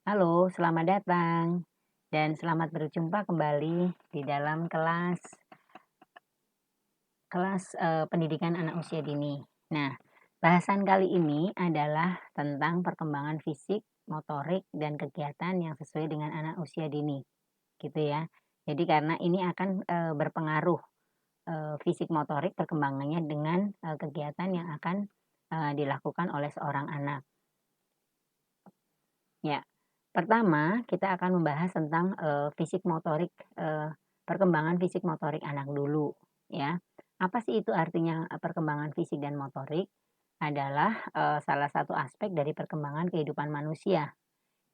Halo, selamat datang dan selamat berjumpa kembali di dalam kelas pendidikan anak usia dini. Nah, bahasan kali ini adalah tentang perkembangan fisik, motorik, dan kegiatan yang sesuai dengan anak usia dini, gitu ya. Jadi karena ini akan, berpengaruh, fisik motorik perkembangannya dengan, kegiatan yang akan, dilakukan oleh seorang anak. Ya, pertama kita akan membahas tentang, fisik motorik, perkembangan fisik motorik anak dulu, ya. Apa sih itu artinya, perkembangan fisik dan motorik? Adalah, salah satu aspek dari perkembangan kehidupan manusia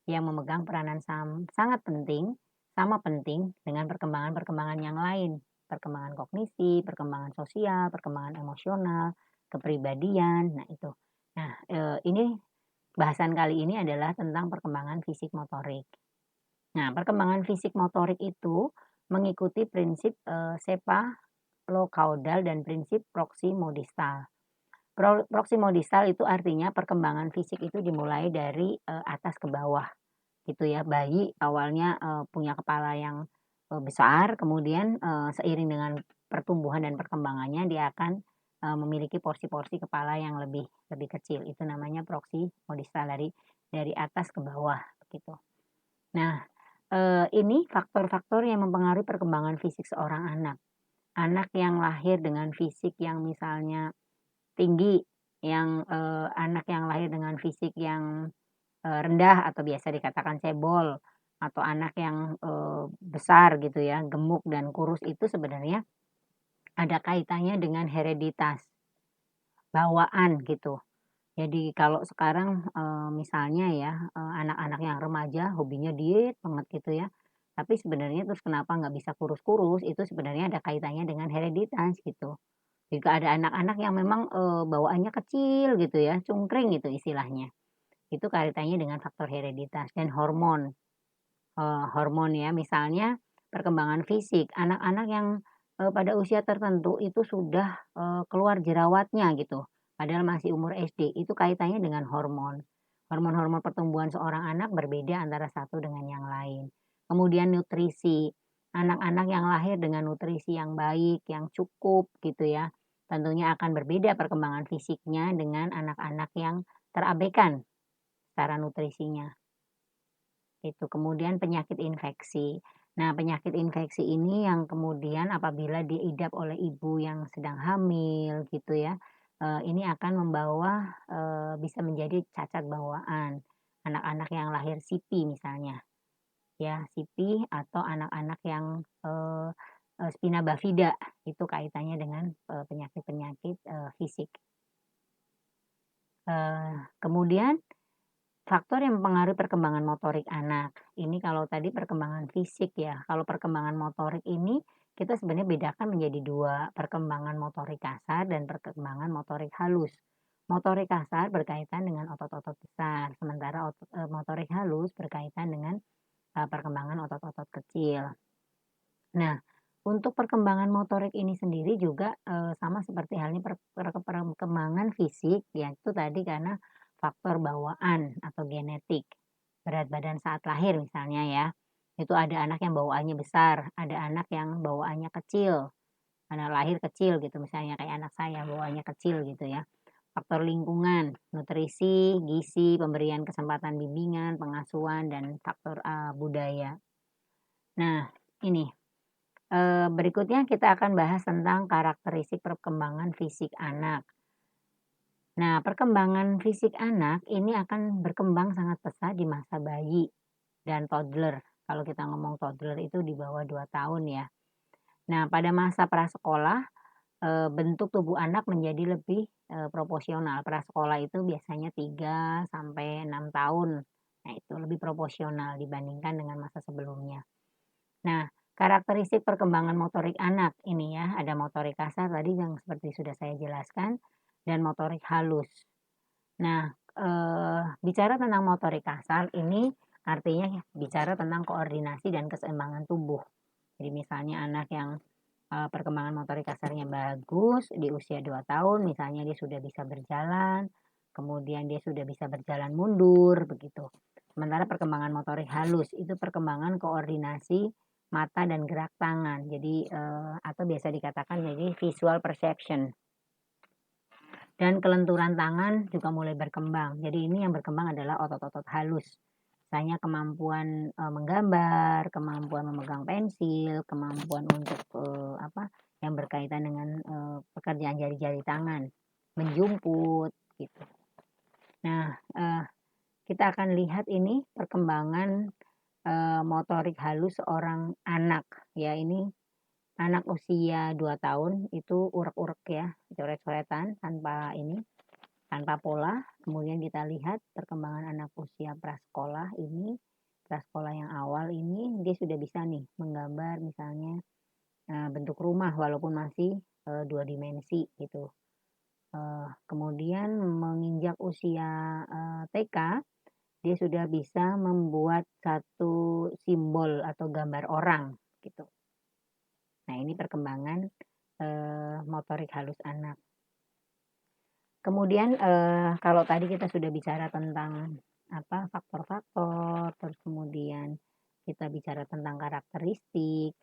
yang memegang peranan sangat penting, sama penting dengan perkembangan-perkembangan yang lain, perkembangan kognisi, perkembangan sosial, perkembangan emosional, kepribadian, nah itu. Nah, ini bahasan kali ini adalah tentang perkembangan fisik motorik. Nah, perkembangan fisik motorik itu mengikuti prinsip cephalocauda dan prinsip proximodistal. Proximodistal itu artinya perkembangan fisik itu dimulai dari atas ke bawah, gitu ya. Bayi awalnya punya kepala yang besar, kemudian seiring dengan pertumbuhan dan perkembangannya dia akan memiliki porsi-porsi kepala yang lebih lebih kecil. Itu namanya proximodistal dari atas ke bawah, gitu. Nah, ini faktor-faktor yang mempengaruhi perkembangan fisik seorang anak. Anak yang lahir dengan fisik yang misalnya tinggi, anak yang lahir dengan fisik yang, rendah atau biasa dikatakan cebol, atau anak yang, besar gitu ya, gemuk dan kurus itu sebenarnya ada kaitannya dengan hereditas, bawaan gitu. Jadi kalau sekarang, misalnya ya, anak-anak yang remaja hobinya diet banget gitu ya, tapi sebenarnya terus kenapa nggak bisa kurus-kurus, itu sebenarnya ada kaitannya dengan hereditas gitu. Jika ada anak-anak yang memang, bawaannya kecil gitu ya, cungkring gitu istilahnya, itu kaitannya dengan faktor hereditas dan hormon. Hormon ya, misalnya perkembangan fisik, anak-anak yang, pada usia tertentu itu sudah, keluar jerawatnya gitu, padahal masih umur SD, itu kaitannya dengan hormon. Hormon-hormon pertumbuhan seorang anak berbeda antara satu dengan yang lain. Kemudian nutrisi, anak-anak yang lahir dengan nutrisi yang baik, yang cukup gitu ya, tentunya akan berbeda perkembangan fisiknya dengan anak-anak yang terabaikan secara nutrisinya. Itu, kemudian penyakit infeksi. Nah, penyakit infeksi ini yang kemudian apabila diidap oleh ibu yang sedang hamil gitu ya, ini akan membawa, bisa menjadi cacat bawaan. Anak-anak yang lahir CP misalnya, ya CP atau anak-anak yang, spina bifida, itu kaitannya dengan, penyakit-penyakit, fisik. Kemudian faktor yang mempengaruhi perkembangan motorik anak, ini kalau tadi perkembangan fisik ya, kalau perkembangan motorik ini kita sebenarnya bedakan menjadi 2, perkembangan motorik kasar dan perkembangan motorik halus. Motorik kasar berkaitan dengan otot-otot besar, sementara motorik halus berkaitan dengan, perkembangan otot-otot kecil. Nah, untuk perkembangan motorik ini sendiri juga, sama seperti halnya perkembangan fisik, yaitu tadi karena faktor bawaan atau genetik. Berat badan saat lahir misalnya ya, itu ada anak yang bawaannya besar, ada anak yang bawaannya kecil, karena lahir kecil gitu misalnya kayak anak saya bawaannya kecil gitu ya. Faktor lingkungan, nutrisi, gizi, pemberian kesempatan bimbingan, pengasuhan, dan faktor, budaya. Nah, ini berikutnya kita akan bahas tentang karakteristik perkembangan fisik anak. Nah, perkembangan fisik anak ini akan berkembang sangat pesat di masa bayi dan toddler. Kalau kita ngomong toddler itu di bawah 2 tahun ya. Nah, pada masa prasekolah, bentuk tubuh anak menjadi lebih, proporsional. Prasekolah itu biasanya 3 sampai 6 tahun. Nah, itu lebih proporsional dibandingkan dengan masa sebelumnya. Nah, karakteristik perkembangan motorik anak ini ya, ada motorik kasar tadi yang seperti sudah saya jelaskan dan motorik halus. Nah, bicara tentang motorik kasar ini artinya ya bicara tentang koordinasi dan keseimbangan tubuh. Jadi misalnya anak yang, perkembangan motorik kasarnya bagus di usia 2 tahun misalnya dia sudah bisa berjalan, kemudian dia sudah bisa berjalan mundur begitu. Sementara perkembangan motorik halus itu perkembangan koordinasi mata dan gerak tangan. Jadi atau biasa dikatakan jadi visual perception. Dan kelenturan tangan juga mulai berkembang. Jadi ini yang berkembang adalah otot-otot halus. Misalnya kemampuan menggambar, kemampuan memegang pensil, kemampuan untuk yang berkaitan dengan pekerjaan jari-jari tangan, menjumput gitu. Nah, kita akan lihat ini perkembangan motorik halus seorang anak. Ya, ini anak usia 2 tahun itu urek-urek ya, coret-coretan tanpa pola. Kemudian kita lihat perkembangan anak usia prasekolah ini, prasekolah yang awal ini dia sudah bisa nih menggambar misalnya bentuk rumah walaupun masih 2 dimensi gitu. Kemudian menginjak usia TK, dia sudah bisa membuat satu simbol atau gambar orang gitu. Nah, ini perkembangan motorik halus anak. Kemudian kalau tadi kita sudah bicara tentang faktor-faktor, terus kemudian kita bicara tentang karakteristik.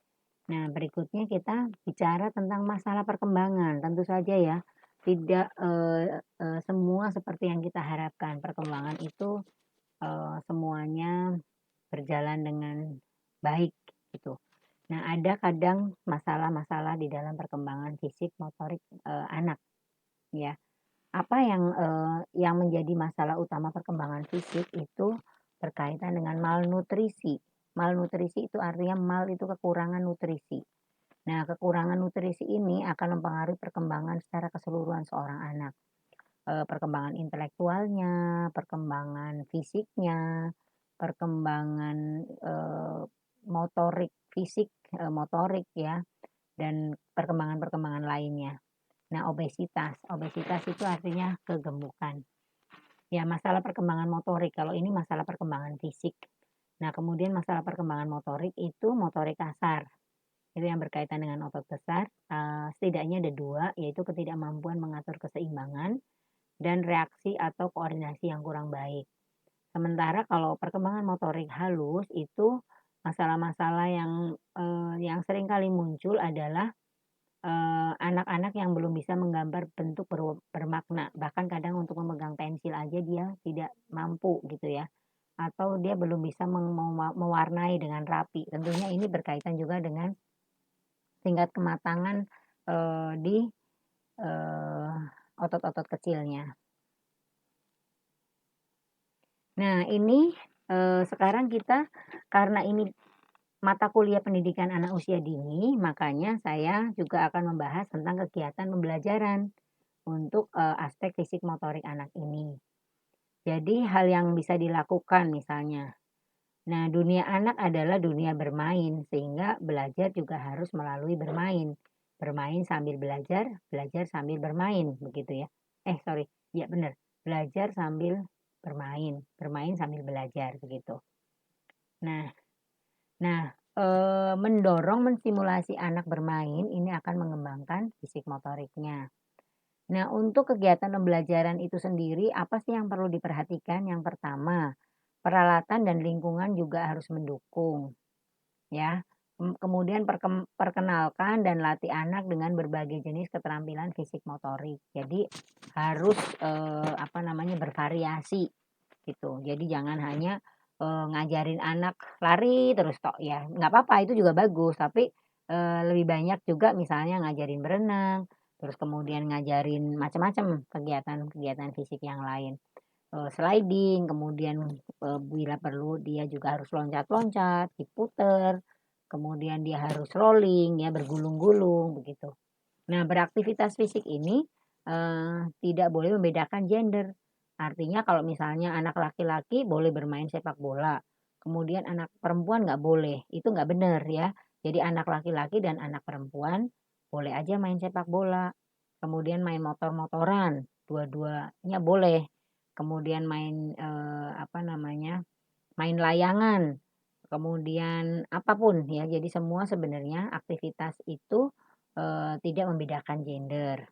Nah, berikutnya kita bicara tentang masalah perkembangan. Tentu saja ya, tidak semua seperti yang kita harapkan. Perkembangan itu semuanya berjalan dengan baik gitu. Nah, ada kadang masalah-masalah di dalam perkembangan fisik motorik anak ya. Apa yang menjadi masalah utama perkembangan fisik itu berkaitan dengan malnutrisi. Malnutrisi itu artinya mal itu kekurangan nutrisi. Nah, kekurangan nutrisi ini akan mempengaruhi perkembangan secara keseluruhan seorang anak. Perkembangan intelektualnya, perkembangan fisiknya, perkembangan motorik fisik, motorik ya, dan perkembangan-perkembangan lainnya. Nah, obesitas itu artinya kegemukan. Ya, masalah perkembangan motorik, kalau ini masalah perkembangan fisik. Nah, kemudian masalah perkembangan motorik itu motorik kasar. Itu yang berkaitan dengan otot besar, setidaknya ada 2, yaitu ketidakmampuan mengatur keseimbangan dan reaksi atau koordinasi yang kurang baik. Sementara kalau perkembangan motorik halus itu masalah-masalah yang sering kali muncul adalah anak-anak yang belum bisa menggambar bentuk bermakna, bahkan kadang untuk memegang pensil aja dia tidak mampu gitu ya, atau dia belum bisa mewarnai dengan rapi. Tentunya ini berkaitan juga dengan tingkat kematangan di otot-otot kecilnya. Nah, ini sekarang kita karena ini mata kuliah pendidikan anak usia dini, makanya saya juga akan membahas tentang kegiatan pembelajaran untuk aspek fisik motorik anak ini. Jadi hal yang bisa dilakukan misalnya. Nah, dunia anak adalah dunia bermain, sehingga belajar juga harus melalui bermain. Bermain sambil belajar, belajar sambil bermain, begitu ya. Sorry, ya benar. Belajar sambil bermain, bermain sambil belajar, begitu. Nah, mendorong menstimulasi anak bermain ini akan mengembangkan fisik motoriknya. Nah, untuk kegiatan pembelajaran itu sendiri, apa sih yang perlu diperhatikan? Yang pertama, peralatan dan lingkungan juga harus mendukung, ya. Kemudian perkenalkan dan latih anak dengan berbagai jenis keterampilan fisik motorik. Jadi harus bervariasi gitu. Jadi jangan hanya ngajarin anak lari terus tok ya. Nggak apa-apa itu juga bagus, tapi lebih banyak juga misalnya ngajarin berenang, terus kemudian ngajarin macam-macam kegiatan-kegiatan fisik yang lain. Sliding, kemudian bila perlu dia juga harus loncat-loncat, diputer, kemudian dia harus rolling ya, bergulung-gulung begitu. Nah, beraktivitas fisik ini tidak boleh membedakan gender. Artinya kalau misalnya anak laki-laki boleh bermain sepak bola, kemudian anak perempuan nggak boleh, itu nggak benar ya. Jadi anak laki-laki dan anak perempuan boleh aja main sepak bola, kemudian main motor-motoran, dua-duanya boleh. Kemudian main main layangan, kemudian apapun ya. Jadi semua sebenarnya aktivitas itu tidak membedakan gender.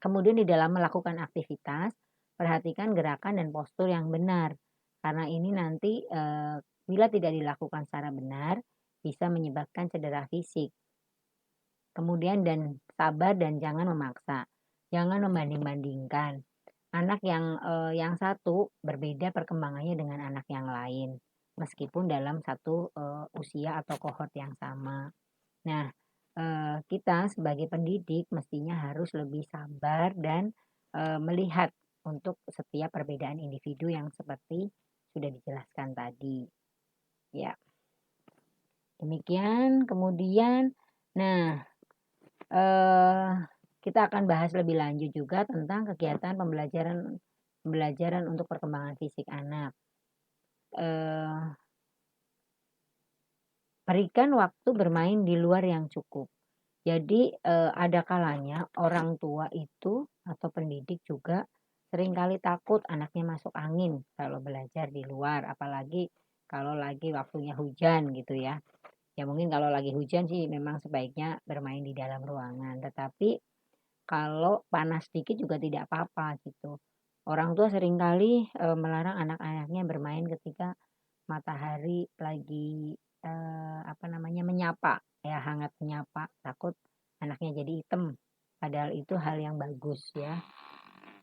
Kemudian di dalam melakukan aktivitas, perhatikan gerakan dan postur yang benar. karena ini nanti, bila tidak dilakukan secara benar, bisa menyebabkan cedera fisik. Kemudian dan sabar dan jangan memaksa, jangan membanding-bandingkan. Anak yang satu berbeda perkembangannya dengan anak yang lain, meskipun dalam satu, usia atau kohort yang sama. Nah, kita sebagai pendidik mestinya harus lebih sabar dan, melihat untuk setiap perbedaan individu yang seperti sudah dijelaskan tadi, ya. Demikian, kemudian nah, eee, kita akan bahas lebih lanjut juga tentang kegiatan pembelajaran pembelajaran untuk perkembangan fisik anak. Eee, Berikan waktu bermain di luar yang cukup. Jadi, ada kalanya orang tua itu atau pendidik juga seringkali takut anaknya masuk angin kalau belajar di luar, apalagi kalau lagi waktunya hujan gitu ya. Ya mungkin kalau lagi hujan sih memang sebaiknya bermain di dalam ruangan, tetapi kalau panas sedikit juga tidak apa-apa gitu. Orang tua seringkali, melarang anak-anaknya bermain ketika matahari lagi, apa namanya, menyapa, ya hangat menyapa, takut anaknya jadi hitam, padahal itu hal yang bagus ya.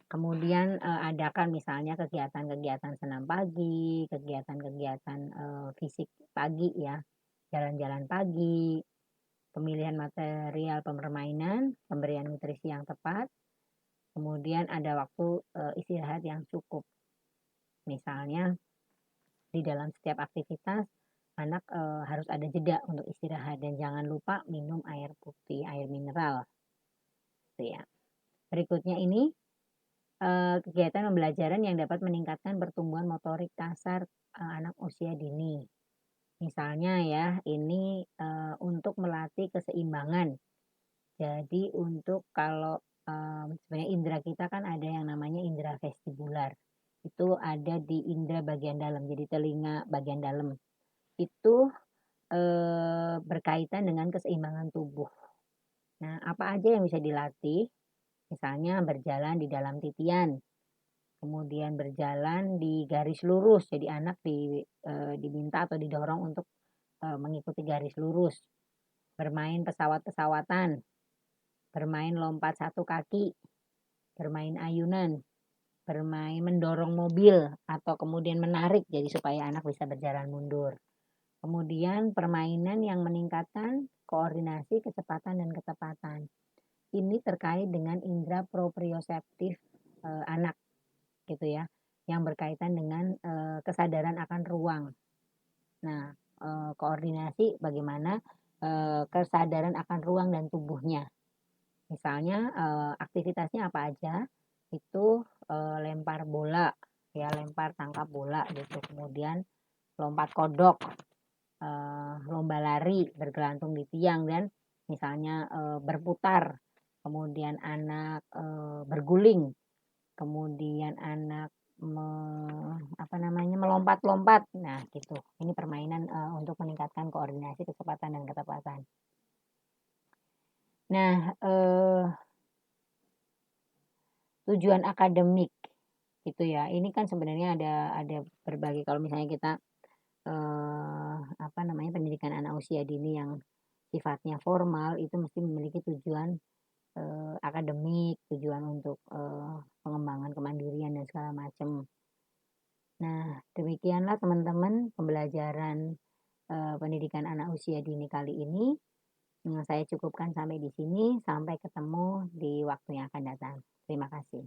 Kemudian, adakan misalnya kegiatan-kegiatan senam pagi, kegiatan-kegiatan, fisik pagi ya, jalan-jalan pagi, pemilihan material permainan, pemberian nutrisi yang tepat, kemudian ada waktu, istirahat yang cukup. Misalnya di dalam setiap aktivitas anak, harus ada jeda untuk istirahat dan jangan lupa minum air putih, air mineral, gitu ya. Berikutnya ini, kegiatan pembelajaran yang dapat meningkatkan pertumbuhan motorik kasar, anak usia dini. Misalnya ya, ini, untuk melatih keseimbangan. Jadi untuk kalau, sebenarnya indera kita kan ada yang namanya indera vestibular, itu ada di indera bagian dalam, jadi telinga bagian dalam. Itu, berkaitan dengan keseimbangan tubuh. Nah, apa aja yang bisa dilatih? Misalnya berjalan di dalam titian, kemudian berjalan di garis lurus, jadi anak diminta atau didorong untuk, mengikuti garis lurus, bermain pesawat-pesawatan, bermain lompat satu kaki, bermain ayunan, bermain mendorong mobil atau kemudian menarik jadi supaya anak bisa berjalan mundur. Kemudian permainan yang meningkatkan koordinasi, kecepatan, dan ketepatan. Ini terkait dengan indera proprioseptif, anak gitu ya, yang berkaitan dengan, kesadaran akan ruang. Nah, koordinasi bagaimana, kesadaran akan ruang dan tubuhnya. Misalnya, aktivitasnya apa aja, itu, lempar bola, ya lempar tangkap bola gitu, kemudian lompat kodok, lomba lari bergelantung di tiang dan misalnya, berputar, kemudian anak, berguling, kemudian anak apa namanya, melompat-lompat. Nah gitu, ini permainan, untuk meningkatkan koordinasi, kecepatan, dan ketepatan. Nah, tujuan akademik gitu ya, ini kan sebenarnya ada berbagai kalau misalnya kita, apa namanya, pendidikan anak usia dini yang sifatnya formal itu mesti memiliki tujuan, akademik, tujuan untuk, pengembangan kemandirian dan segala macam. Nah, demikianlah teman-teman pembelajaran, pendidikan anak usia dini kali ini. Saya cukupkan sampai di sini, sampai ketemu di waktu yang akan datang. Terima kasih.